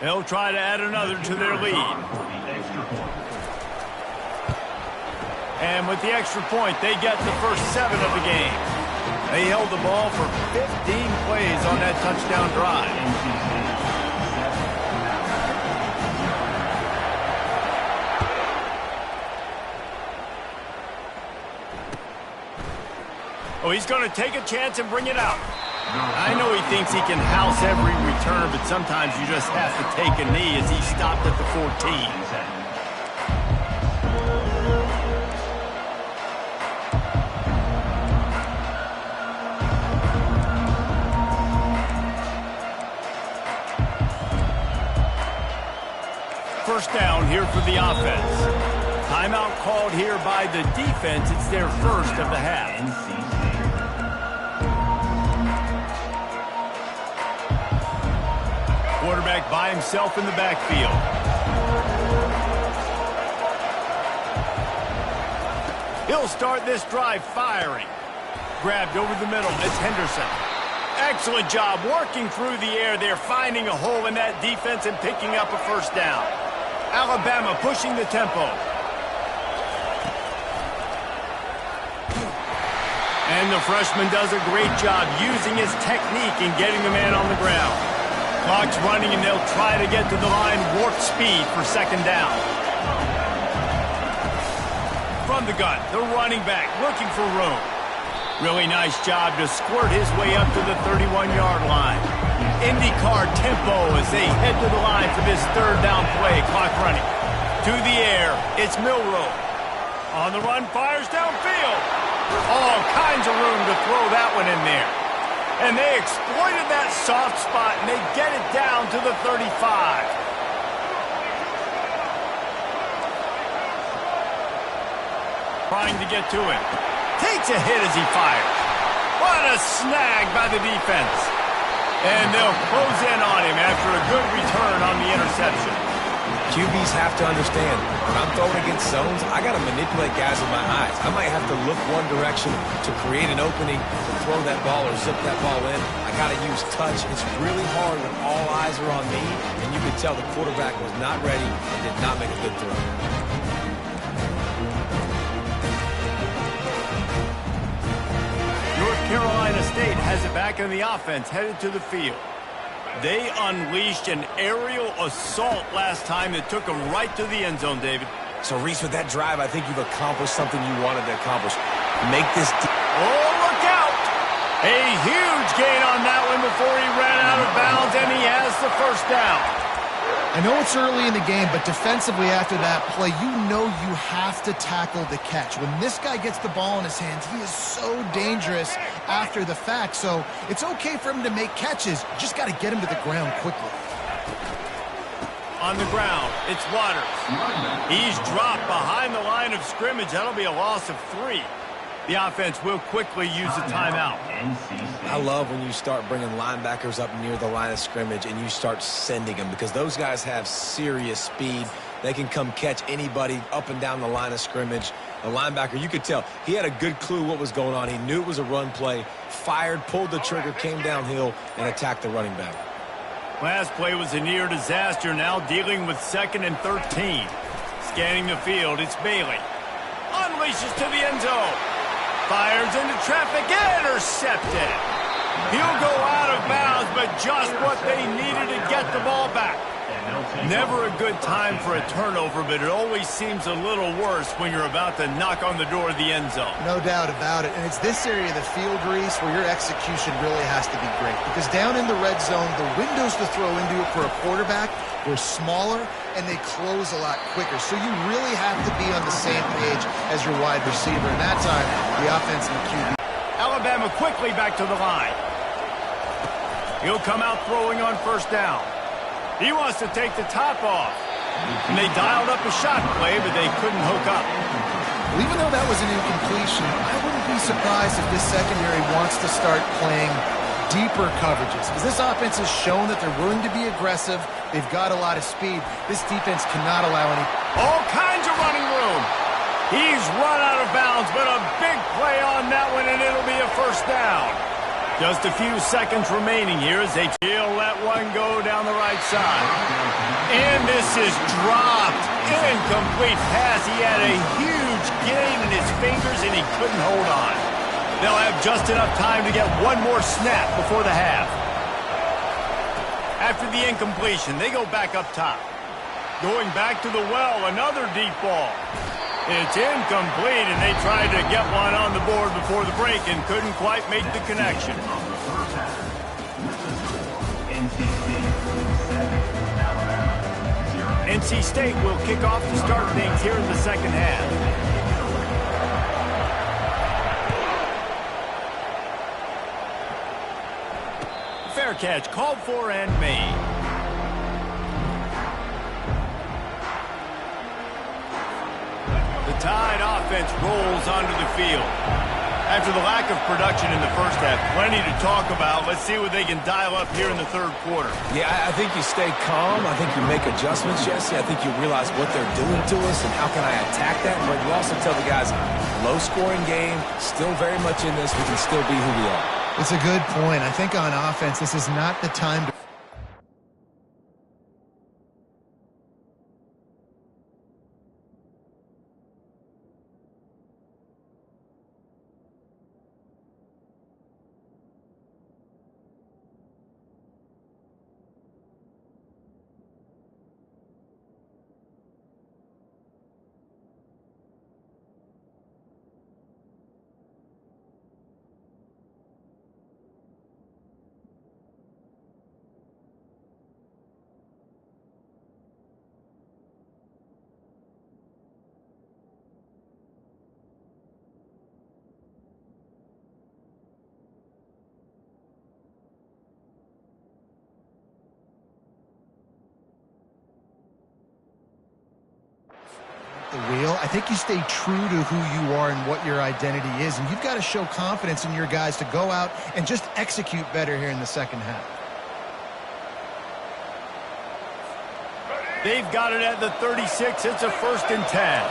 They'll try to add another to their lead. And with the extra point, they get the first 7 of the game. They held the ball for 15 plays on that touchdown drive. Oh, he's going to take a chance and bring it out. I know he thinks he can house every return, but sometimes you just have to take a knee as he stopped at the 14. First down here for the offense. Timeout called here by the defense. It's their first of the half. Quarterback by himself in the backfield. He'll start this drive firing. Grabbed over the middle. It's Henderson. Excellent job working through the air there, finding a hole in that defense and picking up a first down. Alabama pushing the tempo. And the freshman does a great job using his technique and getting the man on the ground. Clock's running, and they'll try to get to the line warp speed for second down. From the gun, the running back looking for room. Really nice job to squirt his way up to the 31-yard line. IndyCar tempo as they head to the line for this third down play. Clock running. To the air, it's Milroe. On the run, fires downfield. All kinds of room to throw that one in there. And they exploited that soft spot, and they get it down to the 35. Trying to get to him. Takes a hit as he fires. What a snag by the defense. And they'll close in on him after a good return on the interception. QBs have to understand, when I'm throwing against zones, I got to manipulate guys with my eyes. I might have to look one direction to create an opening to throw that ball or zip that ball in. I got to use touch. It's really hard when all eyes are on me, and you could tell the quarterback was not ready and did not make a good throw. North Carolina State has it back in the offense, headed to the field. They unleashed an aerial assault last time that took them right to the end zone, David. So, Reese, with that drive, I think you've accomplished something you wanted to accomplish. Make this... Oh, look out! A huge gain on that one before he ran out of bounds, and he has the first down. I know it's early in the game, but defensively after that play, you know you have to tackle the catch. When this guy gets the ball in his hands, he is so dangerous after the fact. So it's okay for him to make catches. You just got to get him to the ground quickly. On the ground, it's Waters. He's dropped behind the line of scrimmage. That'll be a loss of 3. The offense will quickly use a timeout. I love when you start bringing linebackers up near the line of scrimmage and you start sending them, because those guys have serious speed. They can come catch anybody up and down the line of scrimmage. The linebacker, you could tell, he had a good clue what was going on. He knew it was a run play, fired, pulled the trigger, came downhill, and attacked the running back. Last play was a near disaster, now dealing with 2nd and 13. Scanning the field, it's Bailey. Unleashes to the end zone. Fires into traffic, intercepted. He'll go out of bounds, but just what they needed to get the ball back. Never a good time for a turnover, but it always seems a little worse when you're about to knock on the door of the end zone. No doubt about it. And it's this area of the field, Reese, where your execution really has to be great. Because down in the red zone, the windows to throw into it for a quarterback were smaller, and they close a lot quicker. So you really have to be on the same page as your wide receiver. And that time, the offense and the QB. Alabama quickly back to the line. He'll come out throwing on first down. He wants to take the top off. And they dialed up a shot play, but they couldn't hook up. Well, even though that was an incompletion, I wouldn't be surprised if this secondary wants to start playing deeper coverages, because this offense has shown that they're willing to be aggressive. They've got a lot of speed. This defense cannot allow any... All kinds of running room. He's run out of bounds, but a big play on that one, and it'll be a first down. Just a few seconds remaining here as they let one go down the right side. And this is dropped. Incomplete pass. He had a huge gain in his fingers, and he couldn't hold on. They'll have just enough time to get one more snap before the half. After the incompletion, they go back up top. Going back to the well, another deep ball. It's incomplete, and they tried to get one on the board before the break and couldn't quite make the connection. NC State will kick off to start things here in the second half. Fair catch called for and made. The Tide offense rolls onto the field. After the lack of production in the first half, plenty to talk about. Let's see what they can dial up here in the third quarter. Yeah, I think you stay calm. I think you make adjustments, Jesse. I think you realize what they're doing to us and how can I attack that. But you also tell the guys, low-scoring game, still very much in this. We can still be who we are. It's a good point. I think on offense, this is not the time to... the wheel. I think you stay true to who you are and what your identity is, and you've got to show confidence in your guys to go out and just execute better here in the second half. They've got it at the 36. It's a 1st and 10.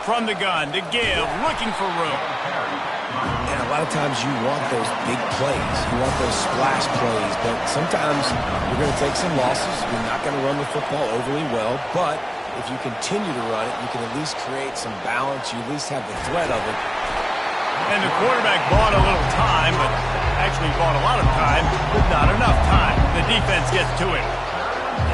From the gun to give, looking for room. And a lot of times you want those big plays. You want those splash plays. But sometimes you're going to take some losses. You're not going to run the football overly well. But if you continue to run it, you can at least create some balance. You at least have the threat of it. And the quarterback bought a little time, but actually bought a lot of time, but not enough time. The defense gets to it.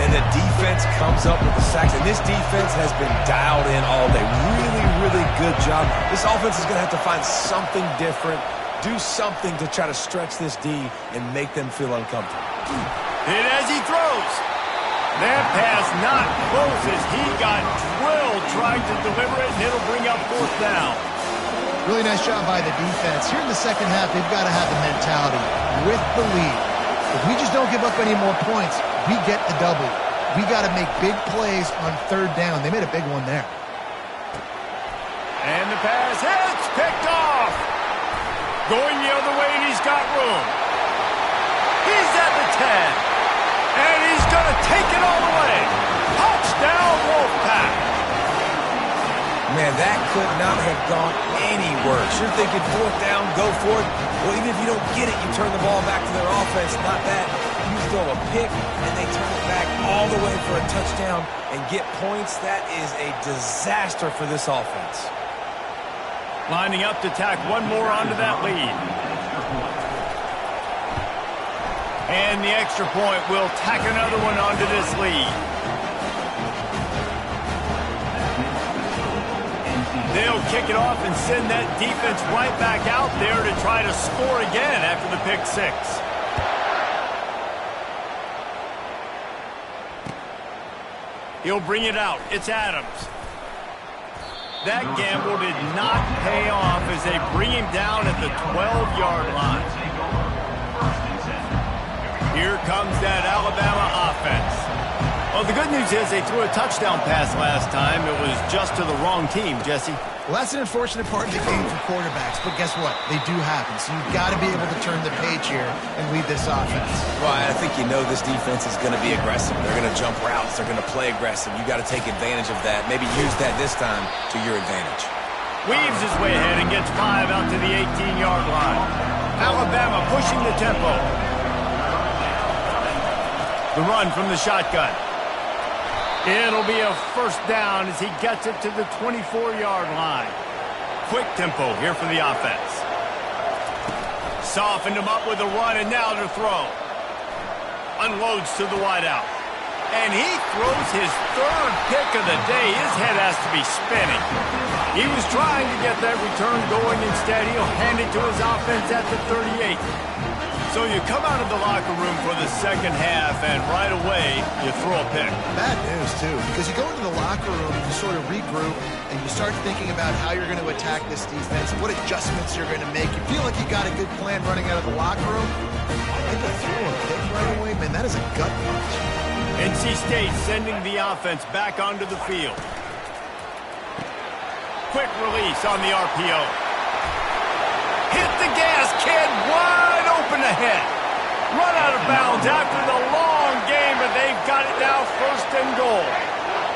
And the defense comes up with the sacks. And this defense has been dialed in all day. Really, really good job. This offense is going to have to find something different, do something to try to stretch this D and make them feel uncomfortable. And as he throws, that pass not close as he got drilled trying to deliver it, and it'll bring up 4th down. Really nice job by the defense. Here in the second half, they've got to have the mentality with the lead. If we just don't give up any more points, we get the W. We got to make big plays on 3rd down. They made a big one there. And the pass hits, picked off. Going the other way, and he's got room. He's at the 10. And he's going to take it all the way. Touchdown, Wolfpack. Man, that could not have gone any worse. You're thinking 4th down, go for it. Well, even if you don't get it, you turn the ball back to their offense. Not that. You throw a pick, and they turn it back all the way for a touchdown and get points. That is a disaster for this offense. Lining up to tack one more onto that lead. And the extra point will tack another one onto this lead. They'll kick it off and send that defense right back out there to try to score again after the pick 6. He'll bring it out. It's Adams. That gamble did not pay off as they bring him down at the 12-yard line. Here comes that Alabama offense. Well, the good news is they threw a touchdown pass last time. It was just to the wrong team, Jesse. Well, that's an unfortunate part of the game for quarterbacks, but guess what? They do happen, so you've got to be able to turn the page here and lead this offense. Well, I think you know this defense is going to be aggressive. They're going to jump routes. They're going to play aggressive. You got to take advantage of that. Maybe use that this time to your advantage. Weaves his way ahead and gets 5 out to the 18-yard line. Alabama pushing the tempo. The run from the shotgun. It'll be a first down as he gets it to the 24-yard line. Quick tempo here for the offense. Softened him up with a run, and now to throw. Unloads to the wideout. And he throws his third pick of the day. His head has to be spinning. He was trying to get that return going. Instead, he'll hand it to his offense at the 38. So you come out of the locker room for the second half, and right away, you throw a pick. Bad news, too, because you go into the locker room, you sort of regroup, and you start thinking about how you're going to attack this defense, what adjustments you're going to make. You feel like you got a good plan running out of the locker room, and to throw a pick right away, man, that is a gut punch. NC State sending the offense back onto the field. Quick release on the RPO. Hit the gas, kid, wide open ahead. Run out of bounds after the long game, but they've got it now first and goal.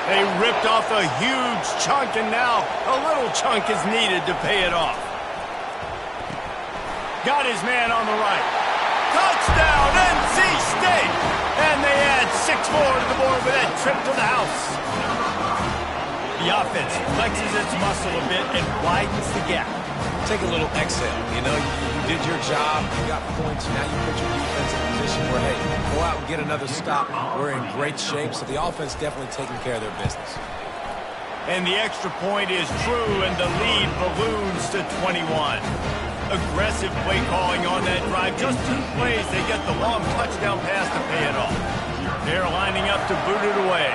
They ripped off a huge chunk, and now a little chunk is needed to pay it off. Got his man on the right. Touchdown, NC State! And they add 6 more to the board with that trip to the house. The offense flexes its muscle a bit and widens the gap. Take a little exhale. You know, you did your job. You got points. Now you put your defense in a position where, hey, go out and get another stop. We're in great shape, so the offense definitely taking care of their business. And the extra point is true, and the lead balloons to 21. Aggressive play calling on that drive. Just 2 plays, they get the long touchdown pass to pay it off. They're lining up to boot it away.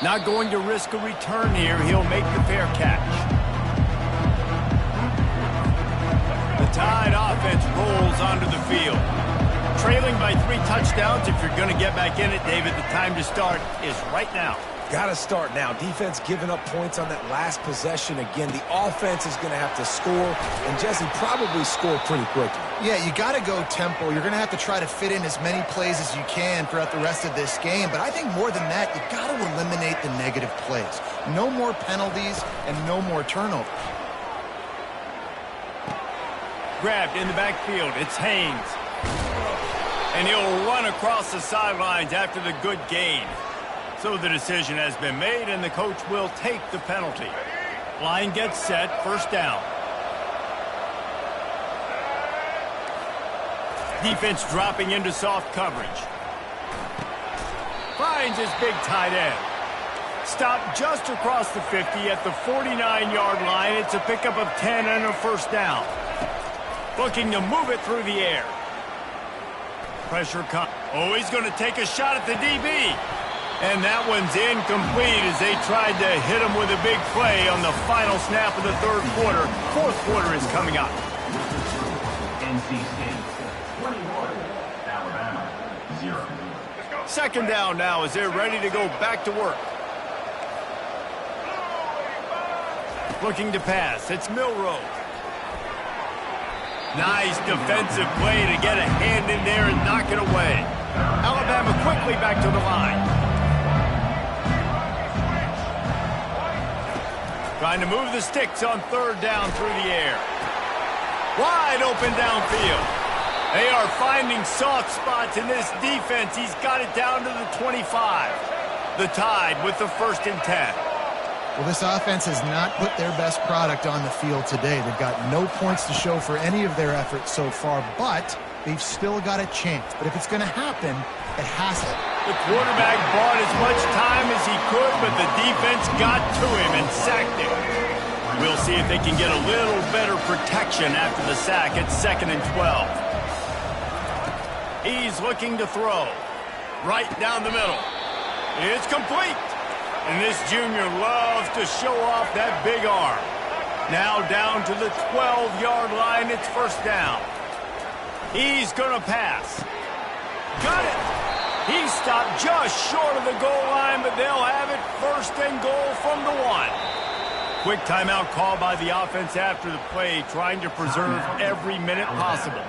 Not going to risk a return here. He'll make the fair catch. The Tide offense rolls onto the field. Trailing by 3 touchdowns. If you're going to get back in it, David, the time to start is right now. Got to start now. Defense giving up points on that last possession. Again, the offense is going to have to score, and Jesse probably score pretty quickly. Yeah, you got to go tempo. You're going to have to try to fit in as many plays as you can throughout the rest of this game. But I think more than that, you got to eliminate the negative plays. No more penalties and no more turnovers. Grabbed in the backfield. It's Haynes. And he'll run across the sidelines after the good gain. So the decision has been made, and the coach will take the penalty. Line gets set, first down. Defense dropping into soft coverage. Finds his big tight end. Stopped just across the 50 at the 49-yard line. It's a pickup of 10 and a first down. Looking to move it through the air. Pressure comes. Oh, he's going to take a shot at the DB. And that one's incomplete as they tried to hit him with a big play on the final snap of the third quarter. Fourth quarter is coming up. NC State 21, Alabama 0. Second down now as they're ready to go back to work. Looking to pass. It's Milroe. Nice defensive play to get a hand in there and knock it away. Alabama quickly back to the line. Trying to move the sticks on third down through the air. Wide open downfield. They are finding soft spots in this defense. He's got it down to the 25. The Tide with the 1st and 10. Well, this offense has not put their best product on the field today. They've got no points to show for any of their efforts so far, but they've still got a chance. But if it's going to happen, it has to. The quarterback bought as much time as he could, but the defense got to him and sacked him. We'll see if they can get a little better protection after the sack at 2nd and 12. He's looking to throw. Right down the middle. It's complete. And this junior loves to show off that big arm. Now down to the 12-yard line. It's first down. He's going to pass. Got it. He stopped just short of the goal line, but they'll have it 1st and goal from the 1. Quick timeout call by the offense after the play, trying to preserve every minute possible.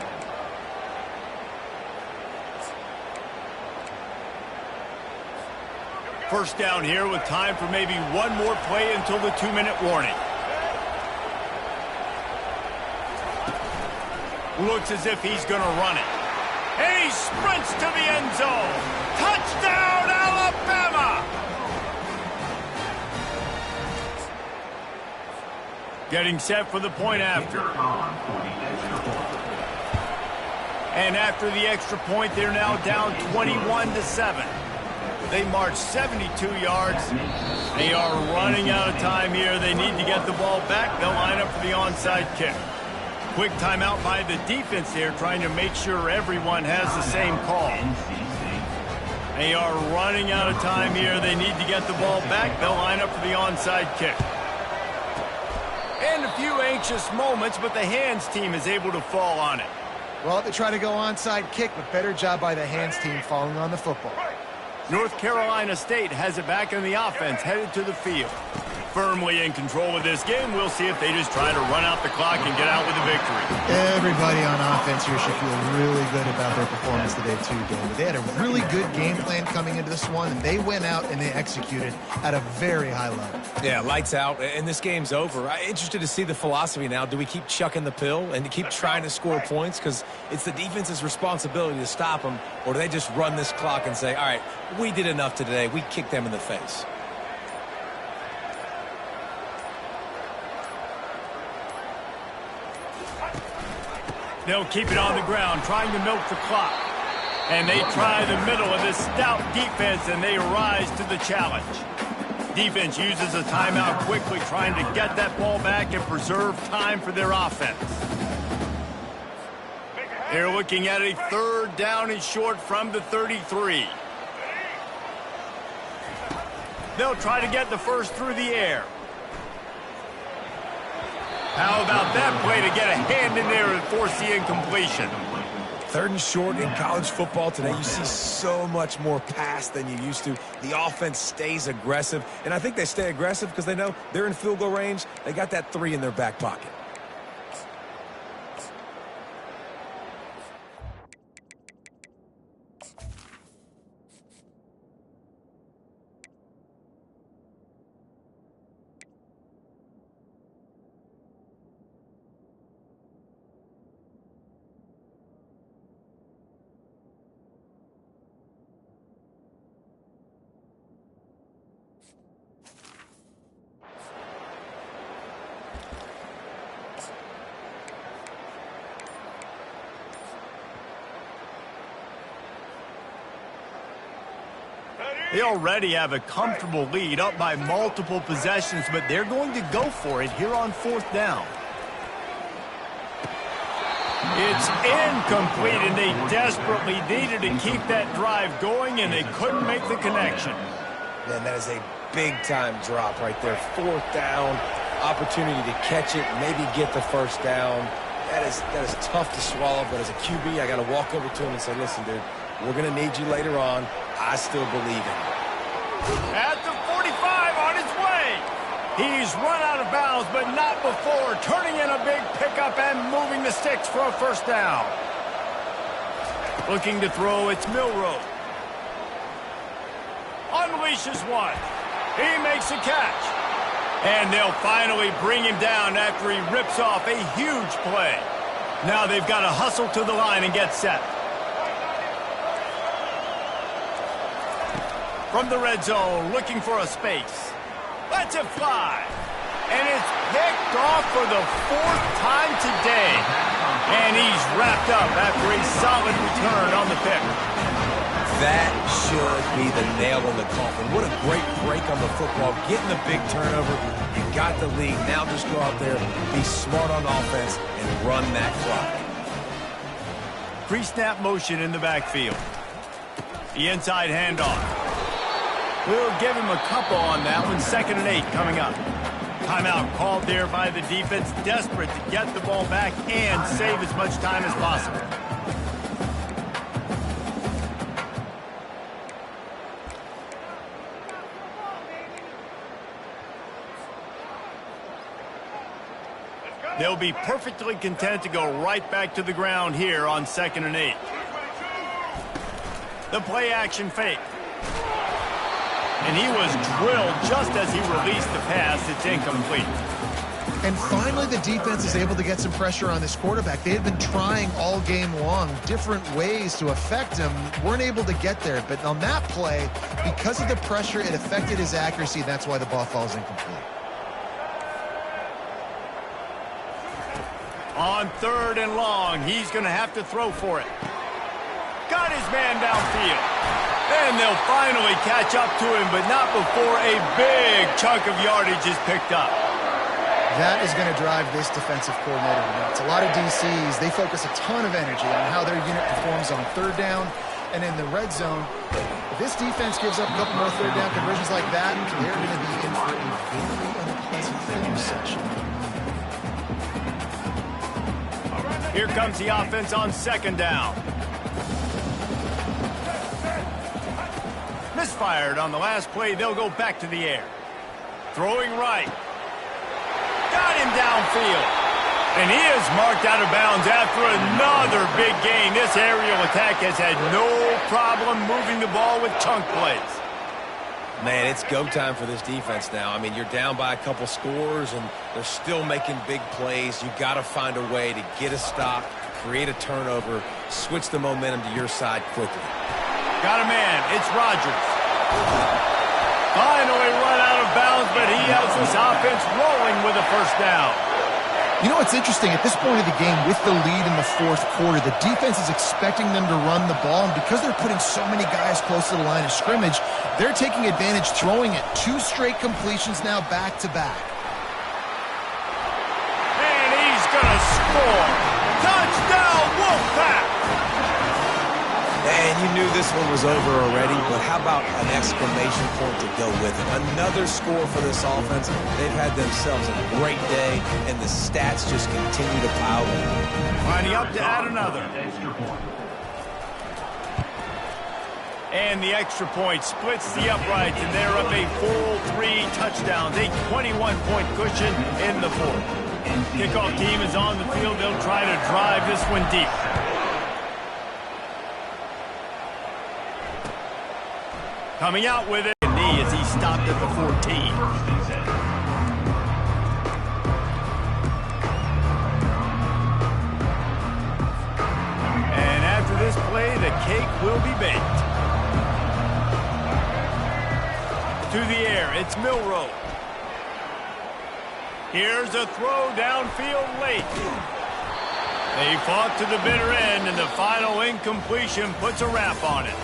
First down here with time for maybe one more play until the 2-minute warning. Looks as if he's going to run it. And he sprints to the end zone. Touchdown, Alabama! Getting set for the point after. And after the extra point, they're now down 21-7. They march 72 yards. They are running out of time here. They need to get the ball back. They'll line up for the onside kick. Quick timeout by the defense here, trying to make sure everyone has the same call. They are running out of time here. They need to get the ball back. They'll line up for the onside kick. And a few anxious moments, but the hands team is able to fall on it. Well, they try to go onside kick, but better job by the hands team falling on the football. North Carolina State has it back in the offense, headed to the field. Firmly in control of this game. We'll see if they just try to run out the clock and get out with a victory. Everybody on offense here should feel really good about their performance today too, David. They had a really good game plan coming into this one, and they went out and they executed at a very high level. Yeah, lights out, and this game's over. I'm interested to see the philosophy now. Do we keep chucking the pill and keep trying to score points? Because it's the defense's responsibility to stop them, or do they just run this clock and say, all right, we did enough today. We kicked them in the face. They'll keep it on the ground, trying to milk the clock. And they try the middle of this stout defense, and they rise to the challenge. Defense uses a timeout quickly, trying to get that ball back and preserve time for their offense. They're looking at a 3rd down and short from the 33. They'll try to get the first through the air. How about that play to get a hand in there and force the incompletion? 3rd and short in college football today. You see so much more pass than you used to. The offense stays aggressive, and I think they stay aggressive because they know they're in field goal range. They got that 3 in their back pocket. They already have a comfortable lead, up by multiple possessions, but they're going to go for it here on 4th down. It's incomplete, and they desperately needed to keep that drive going, and they couldn't make the connection. Man, that is a big-time drop right there. 4th down, opportunity to catch it, maybe get the 1st down. That is tough to swallow, but as a QB, I got to walk over to him and say, listen, dude, we're going to need you later on. I still believe in you. At the 45 on his way. He's run out of bounds, but not before turning in a big pickup and moving the sticks for a 1st down. Looking to throw, it's Milroe. Unleashes one. He makes a catch. And they'll finally bring him down after he rips off a huge play. Now they've got to hustle to the line and get set. From the red zone, looking for a space. Lets it fly. And it's picked off for the 4th time today. And he's wrapped up after a solid return on the pick. That should be the nail in the coffin. What a great break on the football. Getting the big turnover. You got the lead. Now just go out there, be smart on offense, and run that clock. Pre-snap motion in the backfield. The inside handoff. We'll give him a couple on that one. 2nd and 8 coming up. Timeout called there by the defense, desperate to get the ball back and save as much time as possible. They'll be perfectly content to go right back to the ground here on 2nd and 8. The play action fake. And he was drilled just as he released the pass. It's incomplete. And finally, the defense is able to get some pressure on this quarterback. They had been trying all game long different ways to affect him. Weren't able to get there. But on that play, because of the pressure, it affected his accuracy. That's why the ball falls incomplete. On 3rd and long, he's going to have to throw for it. Got his man downfield. And they'll finally catch up to him, but not before a big chunk of yardage is picked up. That is going to drive this defensive coordinator nuts. A lot of DCs, they focus a ton of energy on how their unit performs on 3rd down and in the red zone. If this defense gives up a couple more 3rd down conversions like that, they're going to be in for a very unpleasant finish session. Here comes the offense on 2nd down. Misfired on the last play. They'll go back to the air. Throwing right. Got him downfield. And he is marked out of bounds after another big gain. This aerial attack has had no problem moving the ball with chunk plays. Man, it's go time for this defense now. I mean, you're down by a couple scores, and they're still making big plays. You've got to find a way to get a stop, create a turnover, switch the momentum to your side quickly. Got a man. It's Rodgers. Finally run out of bounds, but he has this offense rolling with a 1st down. You know what's interesting? At this point of the game, with the lead in the 4th quarter, the defense is expecting them to run the ball, and because they're putting so many guys close to the line of scrimmage, they're taking advantage, throwing it. 2 straight completions now back-to-back. And he's going to score. Touchdown, Wolfpack! And you knew this one was over already, but how about an exclamation point to go with it? Another score for this offense. They've had themselves a great day, and the stats just continue to pile up. Lining up to add another. And the extra point splits the uprights, and they're up a full 3 touchdowns, a 21-point cushion in the 4th. Kickoff team is on the field. They'll try to drive this one deep. Coming out with it, knee as he stopped at the 14. And after this play, the cake will be baked. To the air, it's Milroe. Here's a throw downfield late. They fought to the bitter end, and the final incompletion puts a wrap on it.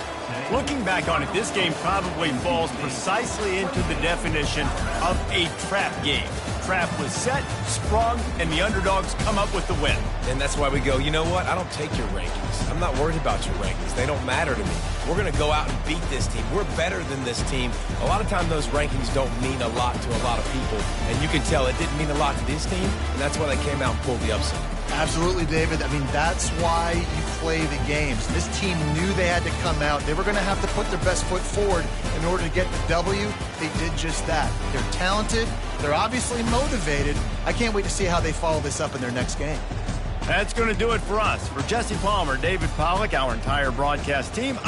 Looking back on it, this game probably falls precisely into the definition of a trap game. Trap was set, sprung, and the underdogs come up with the win. And that's why we go, you know what? I don't take your rankings. I'm not worried about your rankings. They don't matter to me. We're going to go out and beat this team. We're better than this team. A lot of times those rankings don't mean a lot to a lot of people. And you can tell it didn't mean a lot to this team, and that's why they came out and pulled the upset. Absolutely, David. I mean, that's why you play the games. This team knew they had to come out. They were going to have to put their best foot forward in order to get the W. They did just that. They're talented. They're obviously motivated. I can't wait to see how they follow this up in their next game. That's going to do it for us. For Jesse Palmer, David Pollack, our entire broadcast team,